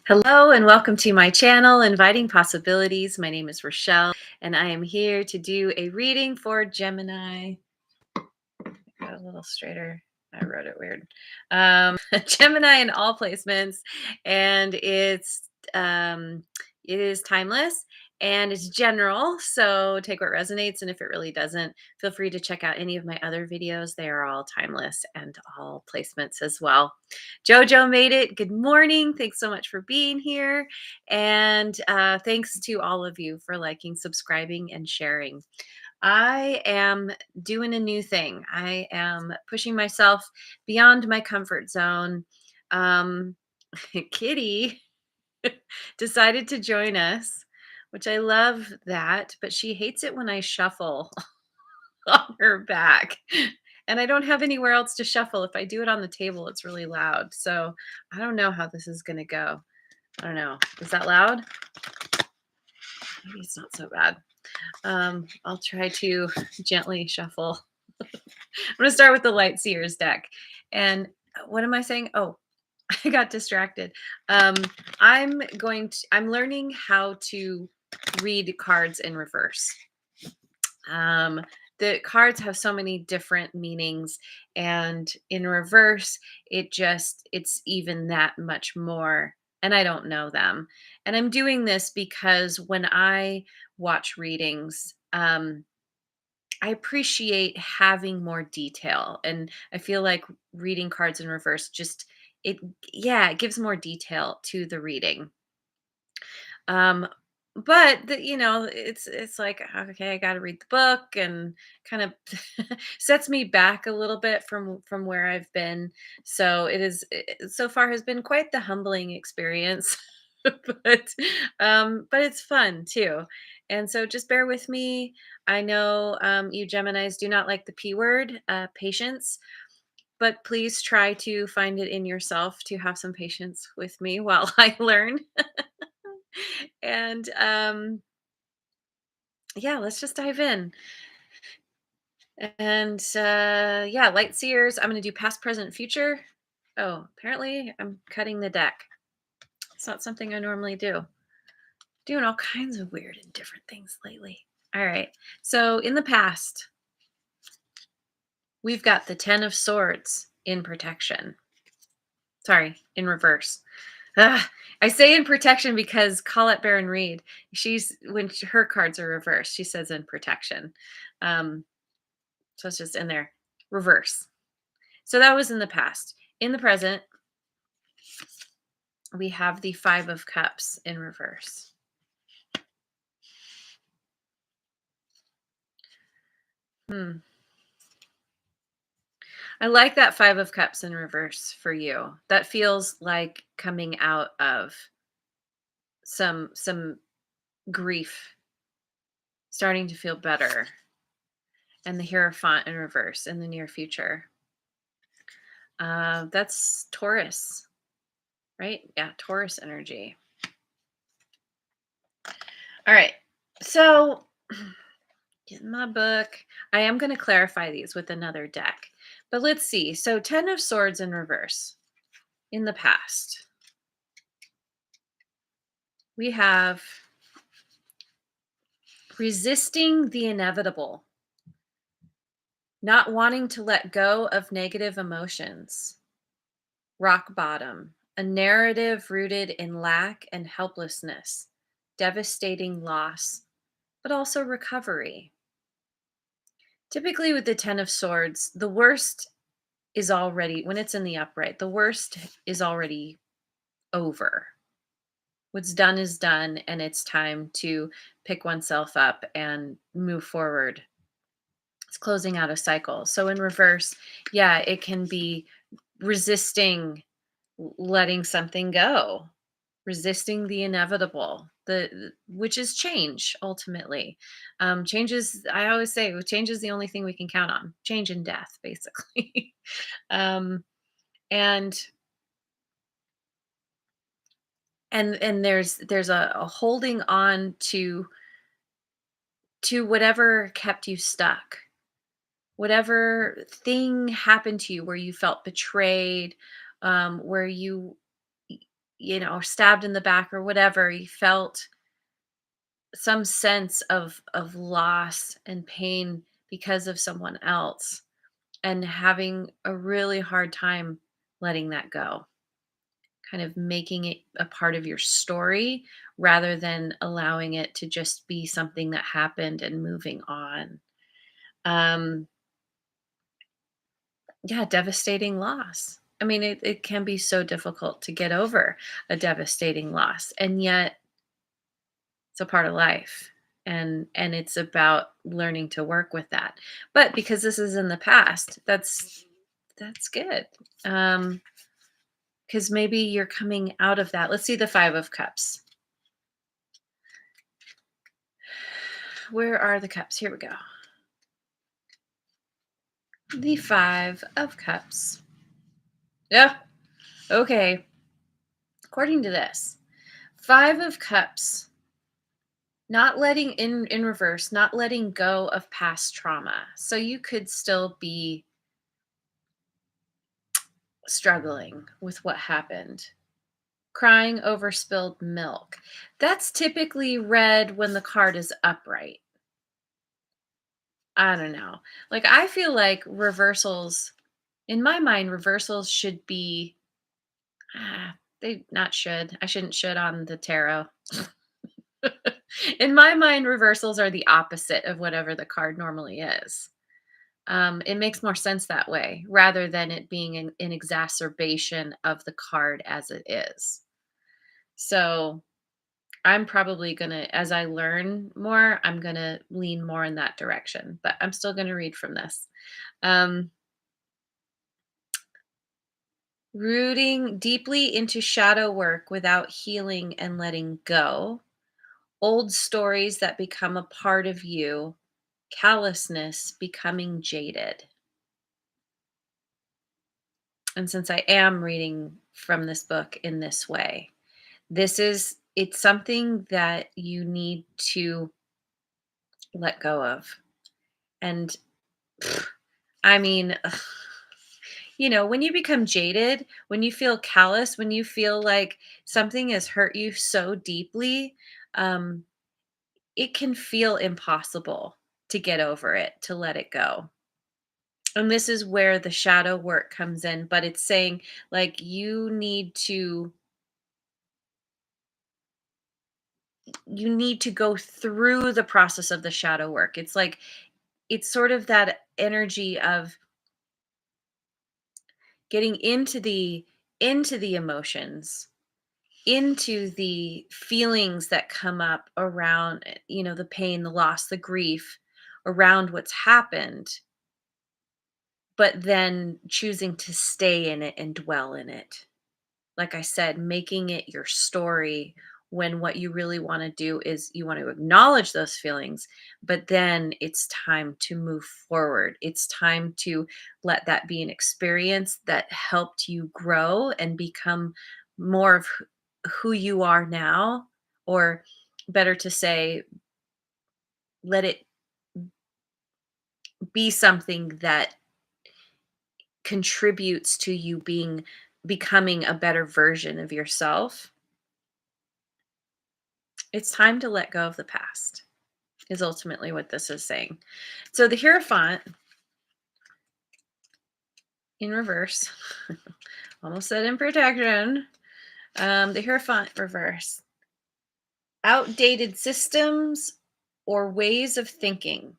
Hello and welcome to my channel, Inviting Possibilities. My name is Rochelle, and I am here to do a reading for Gemini. Got a little straighter. I wrote it weird. Gemini in all placements, and it is timeless and it's general. So take what resonates, and if it really doesn't, feel free to check out any of my other videos. They are all timeless and all placements as well. Jojo made it. Good morning. Thanks so much for being here, and thanks to all of you for liking, subscribing, and sharing. I am doing a new thing. I am pushing myself beyond my comfort zone. Um, Kitty decided to join us, which I love that, but she hates it when I shuffle on her back. And I don't have anywhere else to shuffle. If I do it on the table, it's really loud. So I don't know how this is going to go. I don't know. Is that loud? Maybe it's not so bad. I'll try to gently shuffle. I'm going to start with the Light Seers deck. And what am I saying? Oh, I got distracted. I'm learning how to read cards in reverse. The cards have so many different meanings, and in reverse, it's even that much more. And I don't know them. And I'm doing this because when I watch readings, I appreciate having more detail, and I feel like reading cards in reverse it it gives more detail to the reading. Um but it's like, okay, I got to read the book, and kind of sets me back a little bit from where I've been. So so far has been quite the humbling experience. But it's fun too. And so just bear with me. I know you Geminis do not like the P word, patience, but please try to find it in yourself to have some patience with me while I learn. And yeah, let's just dive in. And yeah, light seers, I'm going to do past, present, future. Oh, apparently I'm cutting the deck. It's not something I normally do. Doing all kinds of weird and different things lately. All right. So in the past, we've got the 10 of Swords in protection. Sorry, in reverse. I say in protection because Colette Baron Reed, her cards are reversed, she says in protection. So it's just in there, reverse. So that was in the past. In the present, we have the 5 of Cups in reverse. I like that 5 of Cups in reverse for you. That feels like coming out of some grief, starting to feel better. And the Hierophant in reverse in the near future. That's Taurus, right? Yeah, Taurus energy. All right. So in my book, I am going to clarify these with another deck. But let's see. So 10 of Swords in reverse in the past. We have resisting the inevitable, not wanting to let go of negative emotions, rock bottom, a narrative rooted in lack and helplessness, devastating loss, but also recovery. Typically, with the 10 of Swords, the worst is already, when it's in the upright, the worst is already over. What's done is done, and it's time to pick oneself up and move forward. It's closing out a cycle. So in reverse, yeah, it can be resisting letting something go, resisting the inevitable, which is change ultimately. Change is, I always say, change is the only thing we can count on. Change and death, basically. um, and and there's a holding on to whatever kept you stuck, whatever thing happened to you where you felt betrayed, where stabbed in the back or whatever, you felt some sense of loss and pain because of someone else, and having a really hard time letting that go, kind of making it a part of your story rather than allowing it to just be something that happened and moving on. um yeah, devastating loss. I mean, it can be so difficult to get over a devastating loss, and yet it's a part of life, and it's about learning to work with that. But because this is in the past, that's good. um because maybe you're coming out of that. Let's see the 5 of cups. Where are the cups? Here we go. The 5 of cups. Yeah. Okay. According to this, 5 of cups, not letting in reverse, not letting go of past trauma. So you could still be struggling with what happened. Crying over spilled milk. That's typically read when the card is upright. I don't know. Like, I feel like reversals, in my mind, reversals should be, they not should. I shouldn't should on the tarot. In my mind, reversals are the opposite of whatever the card normally is. It makes more sense that way rather than it being an exacerbation of the card as it is. So I'm probably gonna, as I learn more, I'm gonna lean more in that direction, but I'm still gonna read from this. Um, Rooting deeply into shadow work without healing and letting go, old stories that become a part of you, callousness becoming jaded. And since I am reading from this book in this way, it's something that you need to let go of. And I mean, when you become jaded, when you feel callous, when you feel like something has hurt you so deeply, um, it can feel impossible to get over it, to let it go. And this is where the shadow work comes in, but it's saying, like, you need to go through the process of the shadow work. It's like, it's sort of that energy of getting into the emotions, into the feelings that come up around, the pain, the loss, the grief around what's happened, but then choosing to stay in it and dwell in it. Like I said, making it your story, when what you really want to do is you want to acknowledge those feelings, but then it's time to move forward. It's time to let that be an experience that helped you grow and become more of who you are now, or better to say, let it be something that contributes to you becoming a better version of yourself. It's time to let go of the past, is ultimately what this is saying. So the Hierophant in reverse, almost said in protection, the Hierophant reverse, outdated systems or ways of thinking,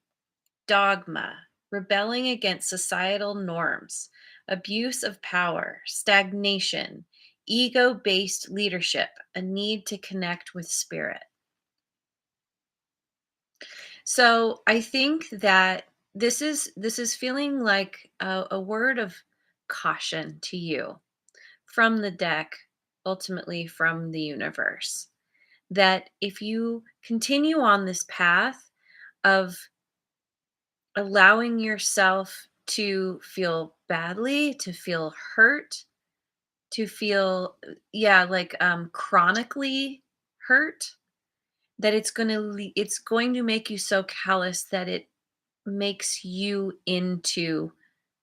dogma, rebelling against societal norms, abuse of power, stagnation, ego based leadership, a need to connect with spirit. So I think that this is feeling like a word of caution to you from the deck, ultimately from the universe. That if you continue on this path of allowing yourself to feel badly, to feel hurt, to feel, yeah, like, chronically hurt, that it's going to make you so callous that it makes you into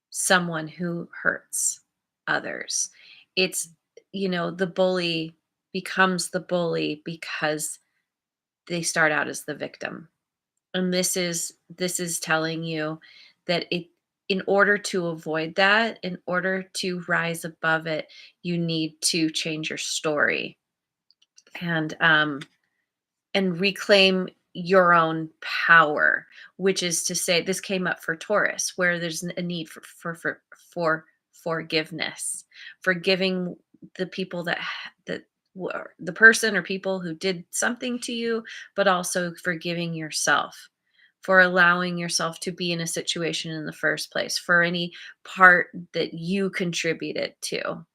someone who hurts others. It's, the bully. becomes the bully because they start out as the victim. And this is telling you that in order to avoid that, in order to rise above it, you need to change your story and reclaim your own power, which is to say, this came up for Taurus, where there's a need for forgiveness, forgiving the people that were the person or people who did something to you, but also forgiving yourself for allowing yourself to be in a situation in the first place, for any part that you contributed to.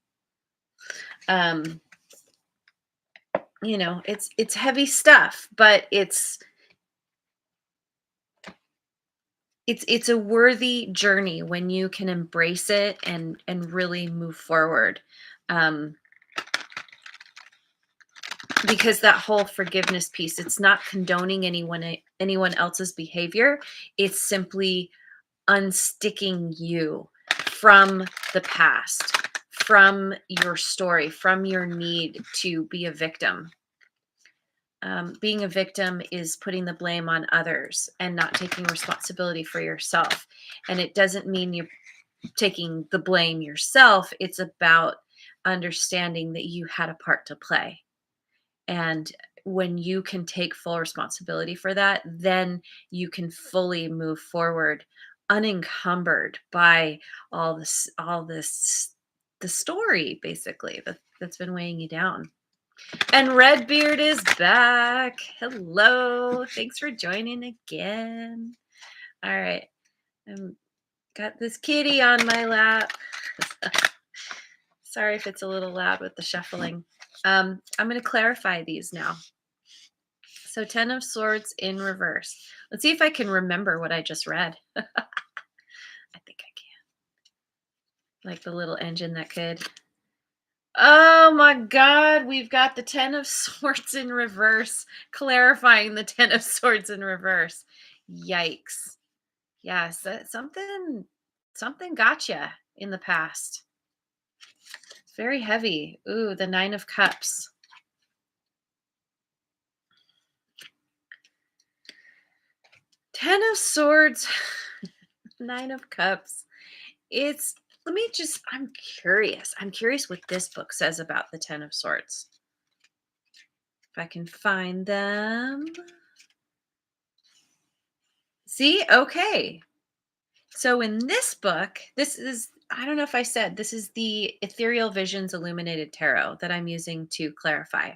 Um, it's heavy stuff, but it's a worthy journey when you can embrace it and really move forward. Um, because that whole forgiveness piece, it's not condoning anyone else's behavior. It's simply unsticking you from the past, from your story, from your need to be a victim. Being a victim is putting the blame on others and not taking responsibility for yourself. And it doesn't mean you're taking the blame yourself. It's about understanding that you had a part to play. And when you can take full responsibility for that, then you can fully move forward unencumbered by all this the story basically that's been weighing you down. And Redbeard is back. Hello. Thanks for joining again. All right. I've got this kitty on my lap. Sorry if it's a little loud with the shuffling. I'm going to clarify these now. So 10 of Swords in reverse. Let's see if I can remember what I just read. I think I can. Like the little engine that could. Oh my God, we've got the 10 of Swords in reverse, clarifying the 10 of Swords in reverse. Yikes. Yes, something gotcha in the past. It's very heavy. Ooh, the 9 of Cups. Ten of Swords, 9 of Cups. I'm curious. I'm curious what this book says about the 10 of Swords. If I can find them. See? Okay. So in this book, I don't know if I said, this is the Ethereal Visions Illuminated Tarot that I'm using to clarify.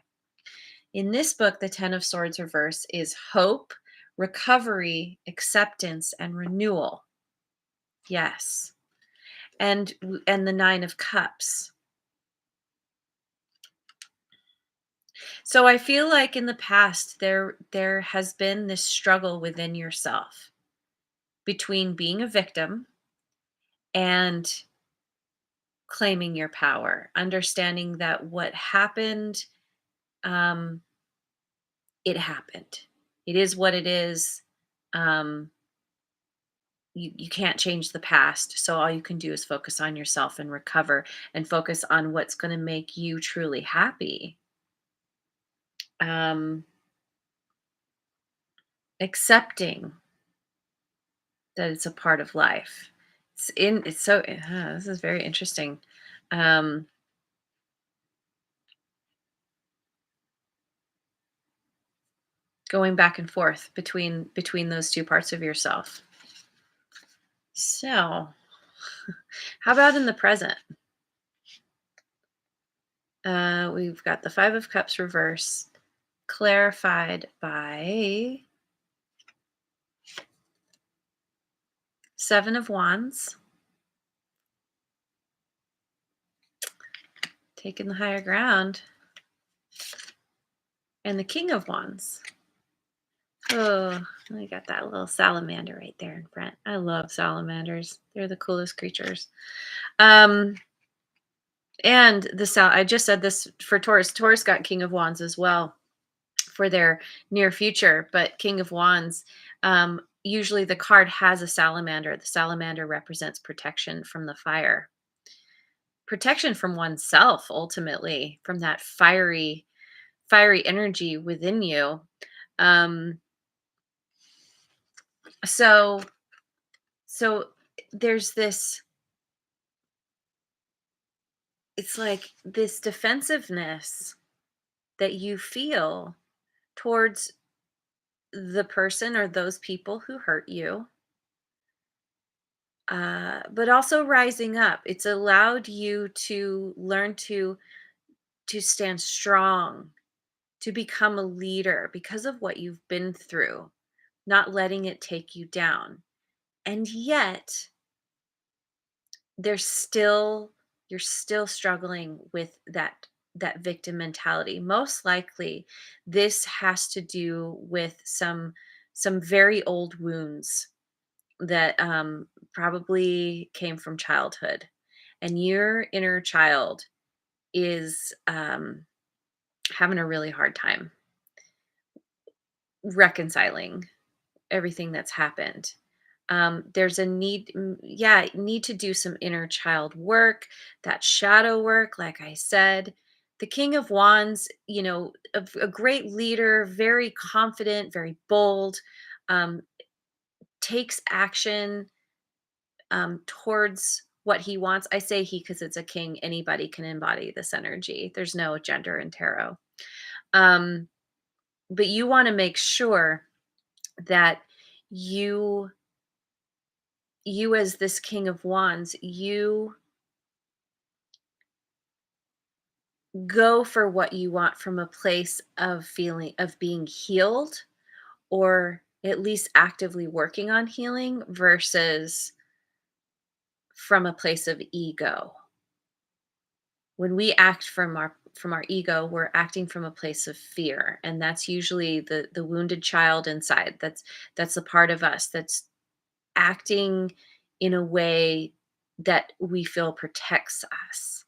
In this book, the 10 of Swords reverse is hope, recovery, acceptance, and renewal. Yes. And the 9 of Cups. So I feel like in the past there has been this struggle within yourself between being a victim and claiming your power, understanding that what happened, um, it happened. It is what it is. Um, you can't change the past. So all you can do is focus on yourself and recover and focus on what's going to make you truly happy. Um, accepting that it's a part of life. This is very interesting. Um, going back and forth between those two parts of yourself. So, how about in the present? We've got the 5 of Cups reverse, clarified by 7 of Wands, taking the higher ground, and the King of Wands. Oh, I got that little salamander right there in front. I love salamanders. They're the coolest creatures. And I just said this for Taurus. Taurus got King of Wands as well for their near future, but King of Wands, usually the card has a salamander. The salamander represents protection from the fire, protection from oneself, ultimately, from that fiery fiery energy within you. Um, so so there's this, it's like this defensiveness that you feel towards the person or those people who hurt you, but also rising up. It's allowed you to learn to stand strong, to become a leader because of what you've been through, not letting it take you down. And yet, there's still you're still struggling with that victim mentality. Most likely, this has to do with some very old wounds that probably came from childhood, and your inner child is having a really hard time reconciling everything that's happened. There's a need, yeah, need to do some inner child work, that shadow work, like I said. The King of Wands, a great leader, very confident, very bold, um, takes action towards what he wants. I say he because it's a king. Anybody can embody this energy. There's no gender in tarot. Um, but you want to make sure that you you as this King of Wands, you go for what you want from a place of feeling of being healed, or at least actively working on healing, versus from a place of ego. When we act from our ego, we're acting from a place of fear, and that's usually the wounded child inside. That's the part of us that's acting in a way that we feel protects us,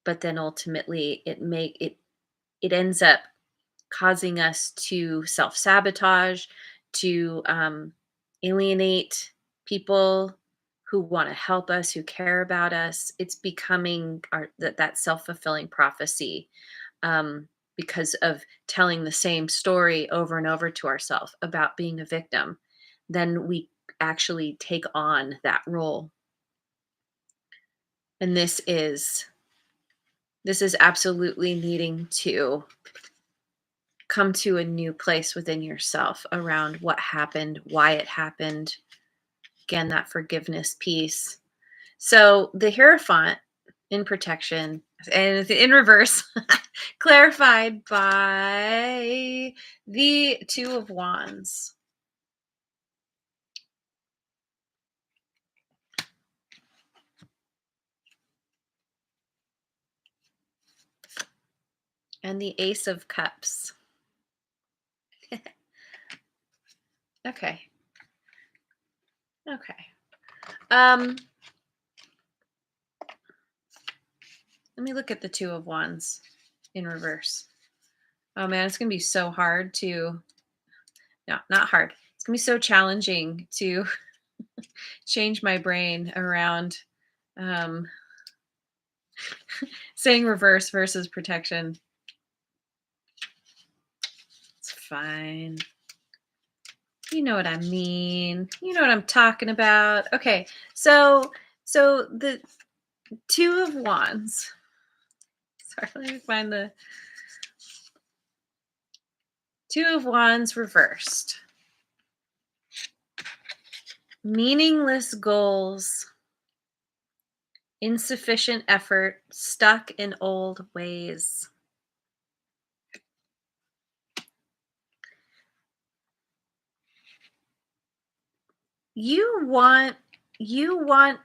but then ultimately it ends up causing us to self-sabotage, to alienate people who want to help us, who care about us. It's becoming that self-fulfilling prophecy, because of telling the same story over and over to ourselves about being a victim. Then we actually take on that role. And this is absolutely needing to come to a new place within yourself around what happened, why it happened. Again, that forgiveness piece. So the Hierophant in protection and in reverse, clarified by the Two of Wands and the Ace of Cups. Okay. Okay. Let me look at the Two of Wands in reverse. Oh man, it's gonna be so hard to, no, not hard. It's gonna be so challenging to change my brain around um, saying reverse versus protection. It's fine. You know what I mean. You know what I'm talking about. Okay, so the Two of Wands. Sorry, let me find the Two of Wands reversed. Meaningless goals, insufficient effort, stuck in old ways. You want you want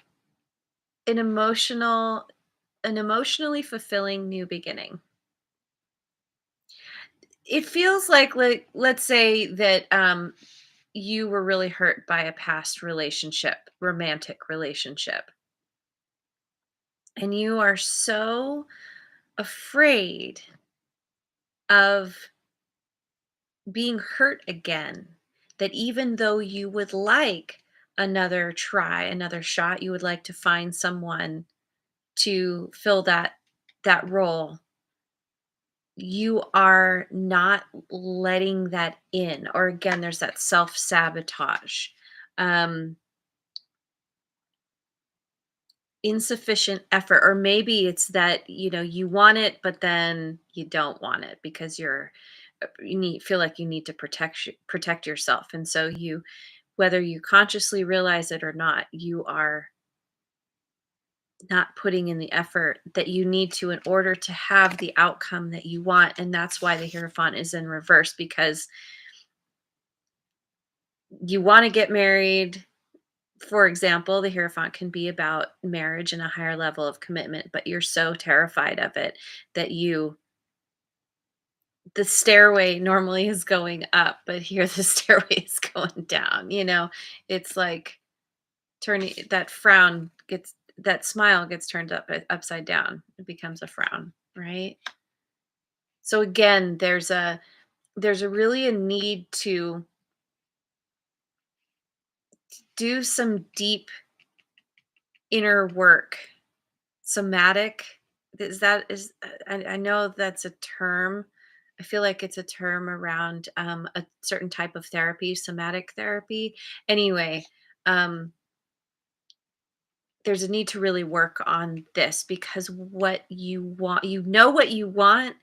an emotionally fulfilling new beginning. It feels like let's say that you were really hurt by a past relationship, romantic relationship, and you are so afraid of being hurt again that even though you would like another try, another shot, you would like to find someone to fill that role, you are not letting that in, or again, there's that self-sabotage. Um, Insufficient effort, or maybe it's that, you want it, but then you don't want it because you feel like you need to protect yourself. And so whether you consciously realize it or not, you are not putting in the effort that you need to in order to have the outcome that you want. And that's why the Hierophant is in reverse, because you want to get married. For example, the Hierophant can be about marriage and a higher level of commitment, but you're so terrified of it that the stairway normally is going up, but here the stairway is going down. It's like turning that smile gets turned upside down. It becomes a frown, right? So again, there's really a need to do some deep inner work. Somatic, I know that's a term. I feel like it's a term around a certain type of therapy, somatic therapy. Anyway, um, there's a need to really work on this, because what you want, what you want,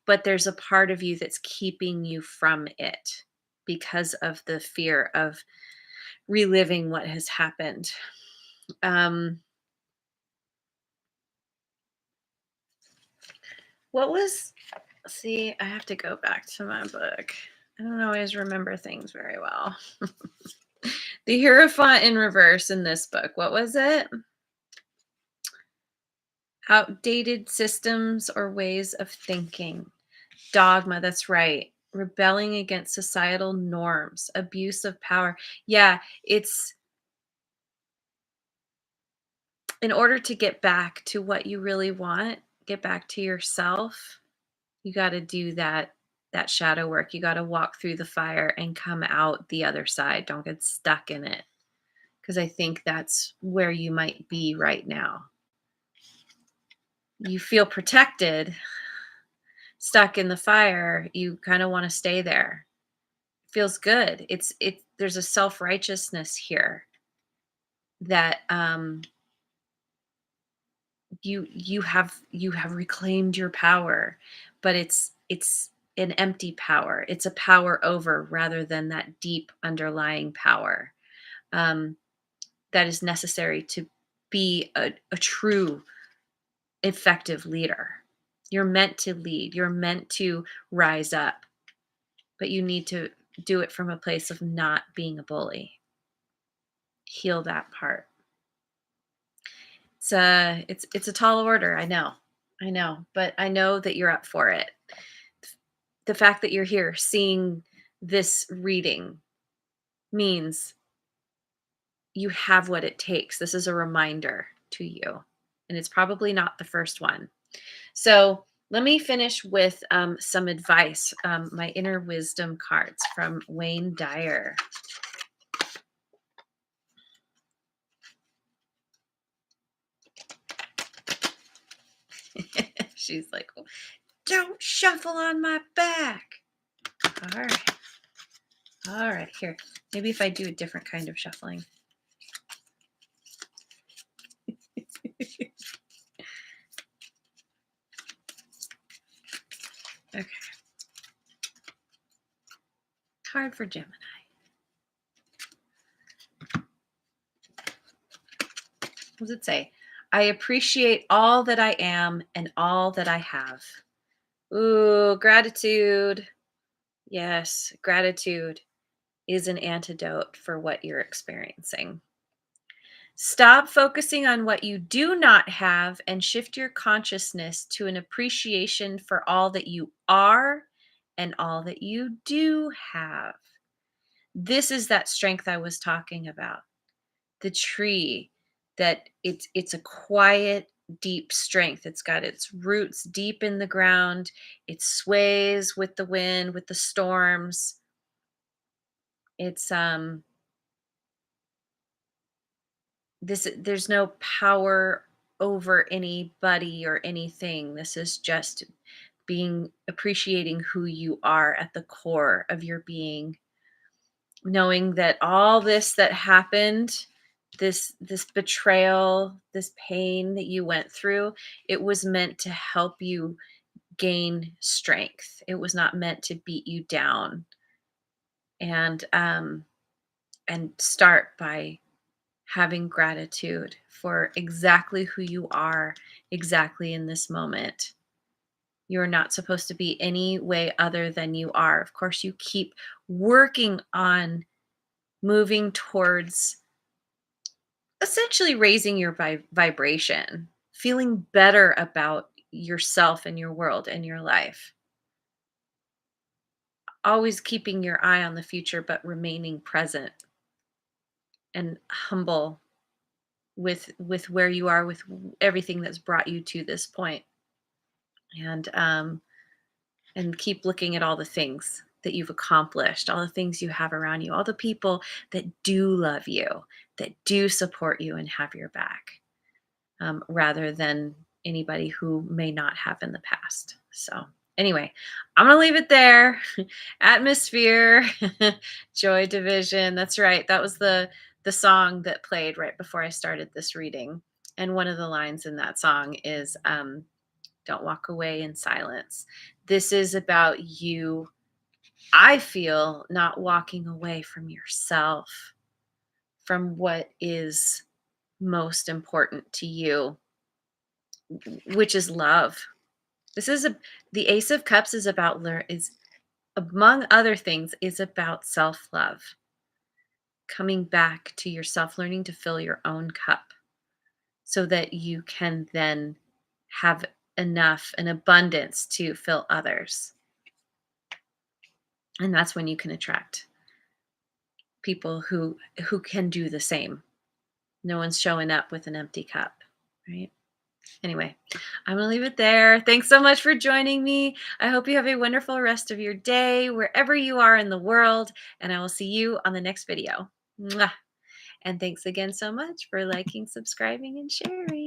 but there's a part of you that's keeping you from it because of the fear of reliving what has happened. Um, what was See, I have to go back to my book. I don't always remember things very well. The Hierophant in reverse in this book. What was it? Outdated systems or ways of thinking. Dogma, that's right. Rebelling against societal norms, abuse of power. Yeah, it's in order to get back to what you really want, get back to yourself. You got to do that shadow work. You got to walk through the fire and come out the other side. Don't get stuck in it, because I think that's where you might be right now. You feel protected, stuck in the fire. You kind of want to stay there. Feels good. There's a self-righteousness here that you have reclaimed your power, but it's an empty power. It's a power over, rather than that deep underlying power um, that is necessary to be a true effective leader. You're meant to lead, you're meant to rise up, but you need to do it from a place of not being a bully. Heal that part. It's a tall order, I know, but I know that you're up for it. The fact that you're here seeing this reading means you have what it takes. This is a reminder to you, and it's probably not the first one. So let me finish with some advice, my inner wisdom cards from Wayne Dyer. She's like, "Oh, don't shuffle on my back." All right. All right. Here, maybe if I do a different kind of shuffling. Okay. Card for Gemini. What does it say? I appreciate all that I am and all that I have. Ooh, gratitude. Yes, gratitude is an antidote for what you're experiencing. Stop focusing on what you do not have and shift your consciousness to an appreciation for all that you are and all that you do have. This is that strength I was talking about. The tree, that it's a quiet, deep strength. It's got its roots deep in the ground. It sways with the wind, with the storms. It's there's no power over anybody or anything. This is just being appreciating who you are at the core of your being, knowing that all this that happened, this betrayal, this pain that you went through, it was meant to help you gain strength. It was not meant to beat you down. And start by having gratitude for exactly who you are, exactly in this moment. You're not supposed to be any way other than you are. Of course, you keep working on moving towards essentially raising your vibration, feeling better about yourself and your world and your life. Always keeping your eye on the future, but remaining present and humble with where you are, with everything that's brought you to this point. And keep looking at all the things that you've accomplished, all the things you have around you, all the people that do love you, that do support you and have your back, rather than anybody who may not have in the past. So, anyway, I'm going to leave it there. Atmosphere, Joy Division. That's right. That was the song that played right before I started this reading. And one of the lines in that song is, don't walk away in silence. This is about you, I feel, not walking away from yourself, from what is most important to you, which is love. This is the Ace of Cups is about is, among other things, is about self-love. Coming back to yourself, learning to fill your own cup so that you can then have enough and abundance to fill others. And that's when you can attract people who can do the same. No one's showing up with an empty cup, right? Anyway, I'm going to leave it there. Thanks so much for joining me. I hope you have a wonderful rest of your day, wherever you are in the world, and I will see you on the next video. Mwah. And thanks again so much for liking, subscribing, and sharing.